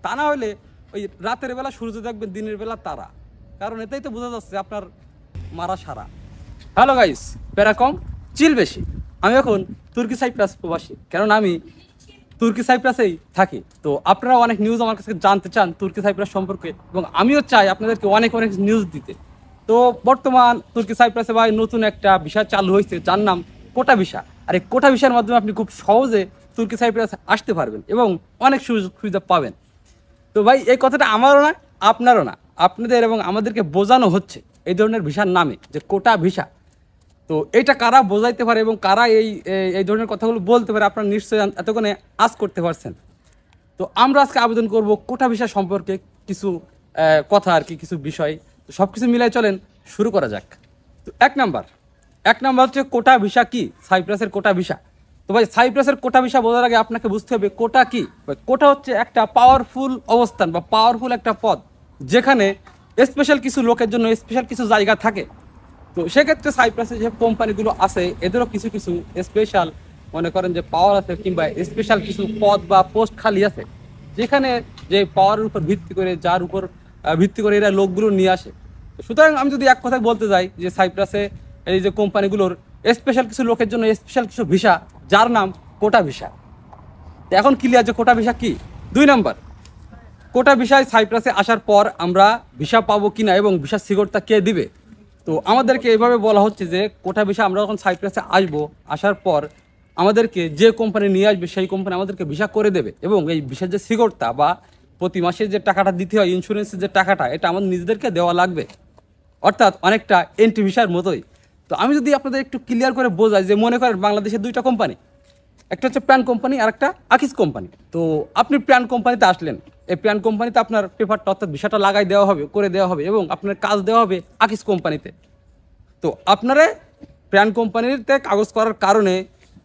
তা না হলে ওই রাতের বেলা সূর্য দেখবেন, দিনের বেলা তারা, কারণ এটাই তো বোঝা যাচ্ছে আপনার মারা সারা। হ্যালো গাইস, প্যারা কম চিল বেশি। আমি এখন তুর্কি সাইপ্রাস প্রবাসী, কারণ আমি তুর্কি সাইপ্রাসেই থাকি। তো আপনারা অনেক নিউজ আমার কাছে জানতে চান তুর্কি সাইপ্রাস সম্পর্কে, এবং আমিও চাই আপনাদেরকে অনেক অনেক নিউজ দিতে। তো বর্তমান তুর্কি সাইপ্রাসে ভাই নতুন একটা ভিসা চালু হয়েছে, যার নাম কোটা ভিসা। আর এই কোটা ভিসার মাধ্যমে আপনি খুব সহজে তুর্কি সাইপ্রাস আসতে পারবেন এবং অনেক সুযোগ সুবিধা পাবেন। তো ভাই এই কথাটা আমারও না, আপনারও না, আপনাদের এবং আমাদেরকে বোঝানো হচ্ছে এই ধরনের ভিসার নামে যে কোটা ভিসা। তো এটা কারা বোঝাইতে পারে এবং কারা এই ধরনের কথাগুলো বলতে পারে, আপনারা নিশ্চয়ই এতক্ষণে আজ করতে পারছেন। তো আমরা আজকে আবেদন করব কোটা ভিসা সম্পর্কে কিছু কথা আর কি, কিছু বিষয়। তো সব কিছু মিলাই চলেন শুরু করা যাক। তো এক নাম্বার হচ্ছে কোটা ভিসা কি, সাইপ্রাসের কোটা ভিসা। তো ভাই সাইপ্রাসের কোটা ভিসা বোঝার আগে আপনাকে বুঝতে হবে কোটা কি। কোটা হচ্ছে একটা পাওয়ারফুল অবস্থান বা পাওয়ারফুল একটা পদ, যেখানে স্পেশাল কিছু লোকের জন্য স্পেশাল কিছু জায়গা থাকে। তো সেক্ষেত্রে সাইপ্রাসে যে কোম্পানিগুলো আছে এদেরও কিছু কিছু স্পেশাল মনে করেন যে পাওয়ার আছে, কিংবা স্পেশাল কিছু পদ বা পোস্ট খালি আছে, যেখানে যে পাওয়ারের উপর ভিত্তি করে, যার উপর ভিত্তি করে এরা লোকগুলো নিয়ে আসে। সুতরাং আমি যদি এক কথায় বলতে যাই যে সাইপ্রাসে এই যে কোম্পানিগুলোর স্পেশাল কিছু লোকের জন্য স্পেশাল কিছু ভিসা, যার নাম কোটা ভিসা। তো এখন ক্লিয়ার যে কোটা ভিসা কি। দুই নাম্বার, কোটা ভিসায় সাইপ্রাসে আসার পর আমরা ভিসা পাবো কিনা এবং ভিসা সিকিউরতা কে দিবে। তো আমাদেরকে এইভাবে বলা হচ্ছে যে কোটা ভিসা আমরা যখন সাইপ্রাসে আসবো, আসার পর আমাদেরকে যে কোম্পানি নিয়ে আসবে সেই কোম্পানি আমাদেরকে ভিসা করে দেবে, এবং এই ভিসার যে সিকিউরতা বা প্রতি মাসে যে টাকাটা দিতে হয়, ইন্স্যুরেন্সের যে টাকাটা, এটা আমাদের নিজেদেরকে দেওয়া লাগবে। অর্থাৎ অনেকটা এন্ট্রি ভিসার মতোই। তো আমি যদি আপনাদের একটু ক্লিয়ার করে বোঝাই যে মনে করেন বাংলাদেশের দুইটা কোম্পানি, একটা হচ্ছে প্যান কোম্পানি আর একটা আকিস কোম্পানি। তো আপনি প্যান কোম্পানিতে আসলেন, এই প্যান কোম্পানিতে আপনার পেপারটা অর্থাৎ ভিসাটা লাগাই দেওয়া হবে, করে দেওয়া হবে, এবং আপনার কাজ দেওয়া হবে আকিস কোম্পানিতে। তো আপনারা প্যান কোম্পানিতে কাগজ করার কারণে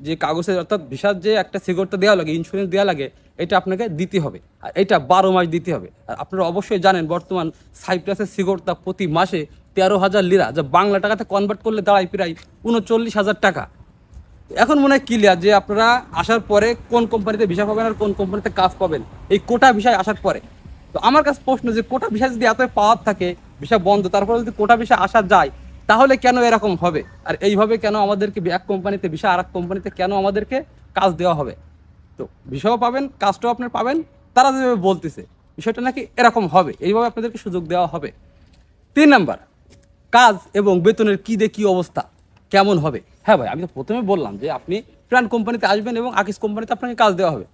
যে কাগজের অর্থাৎ ভিসার যে একটা সিকিউরিটি দেওয়া লাগে, ইন্স্যুরেন্স দেওয়া লাগে, এটা আপনাকে দিতে হবে। আর এটা 12 মাস দিতে হবে। আর আপনারা অবশ্যই জানেন বর্তমান সাইপ্রাসের সিকিউরিটি প্রতি মাসে 13,000 লিরা, যা বাংলা টাকাতে কনভার্ট করলে দাঁড়ায় প্রায় 39,000 টাকা। এখন মনে হয় ক্লিয়ার যে আপনারা আসার পরে কোন কোম্পানিতে ভিসা পাবেন আর কোন কোম্পানিতে কাজ পাবেন এই কোটা ভিসায় আসার পরে। তো আমার কাছে প্রশ্ন যে কোটা ভিসা যদি এত পাওয়ার থাকে, ভিসা বন্ধ, তারপরে যদি কোটা ভিসা আসা যায়, তাহলে কেন এরকম হবে? আর এইভাবে কেন আমাদেরকে এক কোম্পানিতে ভিসা আর এক কোম্পানিতে কেন আমাদেরকে কাজ দেওয়া হবে? তো ভিসাও পাবেন, কাজটাও আপনার পাবেন, তারা যেভাবে বলতেছে বিষয়টা নাকি এরকম হবে, এইভাবে আপনাদেরকে সুযোগ দেওয়া হবে। 3 নাম্বার, কাজ এবং বেতনের কী দিয়ে কী অবস্থা, কেমন হবে। হ্যাঁ ভাই, আমি তো প্রথমে বললাম যে আপনি প্রাণ কোম্পানিতে আসবেন এবং আকিস কোম্পানিতে আপনাকে কাজ দেওয়া হবে।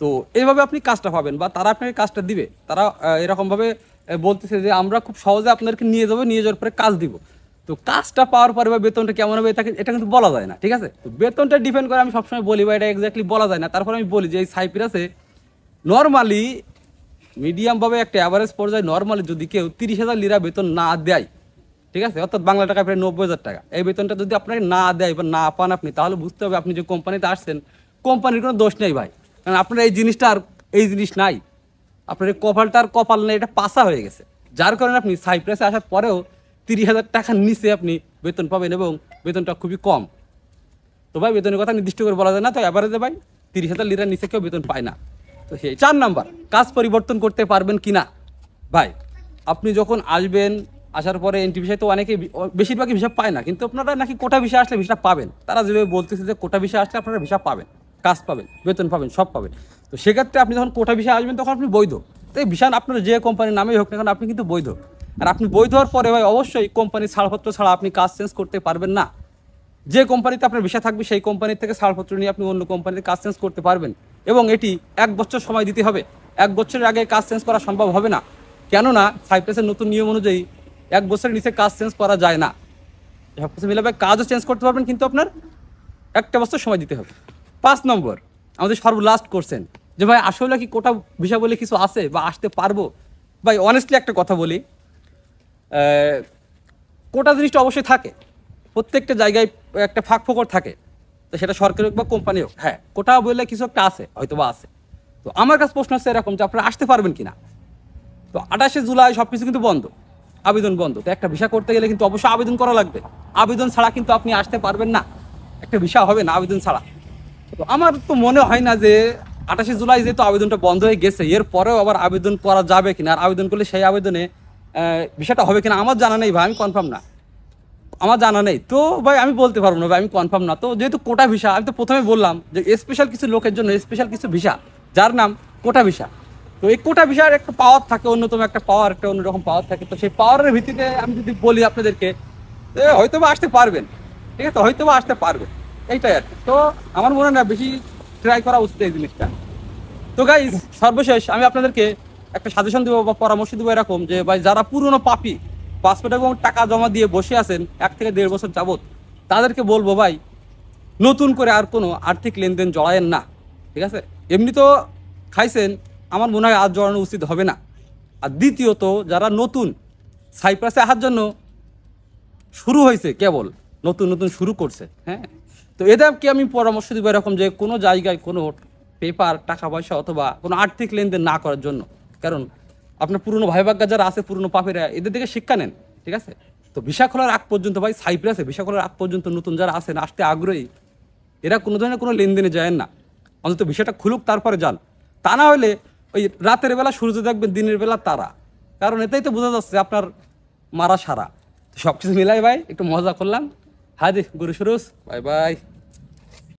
তো এইভাবে আপনি কাজটা পাবেন বা তারা আপনাকে কাজটা দিবে। তারা এরকমভাবে বলতেছে যে আমরা খুব সহজে আপনাদেরকে নিয়ে যাবো, নিয়ে যাওয়ার পরে কাজ দিব। তো কাজটা পাওয়ার পরে বা বেতনটা কেমন হবে এটা কিন্তু বলা যায় না, ঠিক আছে। তো বেতনটা ডিপেন্ড করে, আমি সবসময় বলি বা এটা এক্স্যাক্টলি বলা যায় না। তারপর আমি বলি যে এই সাইপ্রাসে নর্মালি মিডিয়ামভাবে একটা অ্যাভারেজ পর্যায়ে নর্মালি যদি কেউ 30,000 লিরা বেতন না দেয়, ঠিক আছে, অর্থাৎ বাংলা টাকা প্রায় 90,000 টাকা, এই বেতনটা যদি আপনাকে না দেয় বা না পান আপনি, তাহলে বুঝতে হবে আপনি যে কোম্পানিতে আসছেন কোম্পানির কোনো দোষ নেই ভাই। কারণ আপনার এই জিনিসটা আর এই জিনিস নাই, আপনার এই কপালটা আর কপাল নেই, এটা পাশা হয়ে গেছে। যার কারণে আপনি সাইপ্রাসে আসার পরেও 30,000 টাকার নিচে আপনি বেতন পাবেন, এবং বেতনটা খুবই কম। তো ভাই বেতনের কথা নির্দিষ্ট করে বলা যায় না, তো অ্যাভারেজে ভাই 30,000 লিরার নিচে কেউ বেতন পায় না। তো সেই 4 নাম্বার, কাজ পরিবর্তন করতে পারবেন কি না। ভাই আপনি যখন আসবেন, আসার পরে এন্ট্রি ভিসায় তো অনেকে বেশিরভাগই ভিসা পায় না, কিন্তু আপনারা নাকি কোটা ভিসা আসলে ভিসা পাবেন। তারা যেভাবে বলতেছে যে কোটা ভিসা আসলে আপনারা ভিসা পাবেন, কাজ পাবেন, বেতন পাবেন, সব পাবেন। তো সেক্ষেত্রে আপনি যখন কোটা ভিসা আসবেন তখন আপনি বৈধ। তো এই ভিসা আপনার যে কোম্পানির নামেই হোক না কেন, আপনি কিন্তু বৈধ। আর আপনি বৈধ হওয়ার পরে ভাই অবশ্যই কোম্পানির ছাড়পত্র ছাড়া আপনি কাজ চেঞ্জ করতে পারবেন না। যে কোম্পানিতে আপনার ভিসা থাকবে সেই কোম্পানির থেকে ছাড়পত্র নিয়ে আপনি অন্য কোম্পানিতে কাজ চেঞ্জ করতে পারবেন, এবং এটি 1 বছর সময় দিতে হবে। 1 বছরের আগে কাজ চেঞ্জ করা সম্ভব হবে না, কেননা সাইপ্রাসের নতুন নিয়ম অনুযায়ী 1 বছরের নিচে কাজ চেঞ্জ করা যায় না। সব কিছু মিলাবে কাজও চেঞ্জ করতে পারবেন, কিন্তু আপনার 1 বছর সময় দিতে হবে। 5 নম্বর, আমাদের সর্বলাস্ট কোশ্চেন যে ভাই আসলে কি কোটা ভিসা বলে কিছু আছে বা আসতে পারবো। ভাই অনেস্টলি একটা কথা বলি, কোটা জিনিসটা অবশ্যই থাকে, প্রত্যেকটা জায়গায় একটা ফাঁক ফোকর থাকে। তো সেটা সরকারি হোক বা কোম্পানি হোক, হ্যাঁ কোটা বললে কিছু একটা আছে, হয়তো বা আছে। তো আমার কাছে প্রশ্ন হচ্ছে এরকম যে আপনারা আসতে পারবেন কিনা। তো 28শে জুলাই সব কিছু কিন্তু বন্ধ, আবেদন বন্ধ। তো একটা ভিসা করতে গেলে কিন্তু অবশ্যই আবেদন করা লাগবে, আবেদন ছাড়া কিন্তু আপনি আসতে পারবেন না, একটা ভিসা হবে না আবেদন ছাড়া। তো আমার তো মনে হয় না যে 28 জুলাই যেহেতু আবেদনটা বন্ধ হয়ে গেছে, এরপরেও আবার আবেদন করা যাবে কিনা, আর আবেদন করলে সেই আবেদনে বিষয়টা হবে কিনা আমার জানা নেই ভাই, আমি কনফার্ম না, আমার জানা নেই। তো ভাই আমি বলতে পারবো না ভাই, আমি কনফার্ম না। তো যেহেতু কোটা ভিসা, আমি তো প্রথমে বললাম যে স্পেশাল কিছু লোকের জন্য স্পেশাল কিছু ভিসা, যার নাম কোটা ভিসা। তো এই কোটা ভিসার একটা পাওয়ার থাকে, অন্যতম একটা পাওয়ার, একটা অন্যরকম পাওয়ার থাকে। তো সেই পাওয়ারের ভিত্তিতে আমি যদি বলি আপনাদেরকে, হয়তো বা আসতে পারবেন, ঠিক আছে, হয়তো বা আসতে পারবেন, এইটাই আর কি। তো আমার মনে হয় না বেশি ট্রাই করা উচিত এই জিনিসটা। তো গাইজ, সর্বশেষ আমি আপনাদেরকে একটা সাজেশন দেবো বা পরামর্শ দেবো এরকম যে ভাই, যারা পুরনো পাপি, পাসপোর্ট এবং টাকা জমা দিয়ে বসে আছেন 1 থেকে 1.5 বছর যাবত, তাদেরকে বলবো ভাই, নতুন করে আর কোনো আর্থিক লেনদেন জড়ায়েন না, ঠিক আছে। এমনি তো খাইছেন, আমার মনে হয় আর জড়ানো উচিত হবে না। আর দ্বিতীয়ত, যারা নতুন সাইপ্রাসে আসার জন্য শুরু হয়েছে, কেবল নতুন নতুন শুরু করছে, হ্যাঁ, তো এদেরকে আমি পরামর্শ দিব এরকম যে কোনো জায়গায় কোনো পেপার, টাকা পয়সা অথবা কোনো আর্থিক লেনদেন না করার জন্য। কারণ আপনার পুরনো ভাই ভাগ্যা যারা আছে, পুরনো পাপেরা, এদের থেকে শিক্ষা নেন, ঠিক আছে। তো ভিসা খোলার আগ পর্যন্ত ভাই, সাইপ্রাসে ভিসা খোলার আগ পর্যন্ত নতুন যারা আছেন, আসতে আগ্রহী, এরা কোনো ধরনের কোনো লেনদেনে যায় না, অন্তত ভিসাটা খুলুক তারপরে যান। তা না হলে ওই রাতের বেলা সূর্য দেখবেন, দিনের বেলা তারা, কারণ এটাই তো বোঝা যাচ্ছে আপনার মারা সারা। তো সব কিছু মিলাই ভাই একটু মজা করলাম। হাদি গুরু সুরুস, বাই বাই।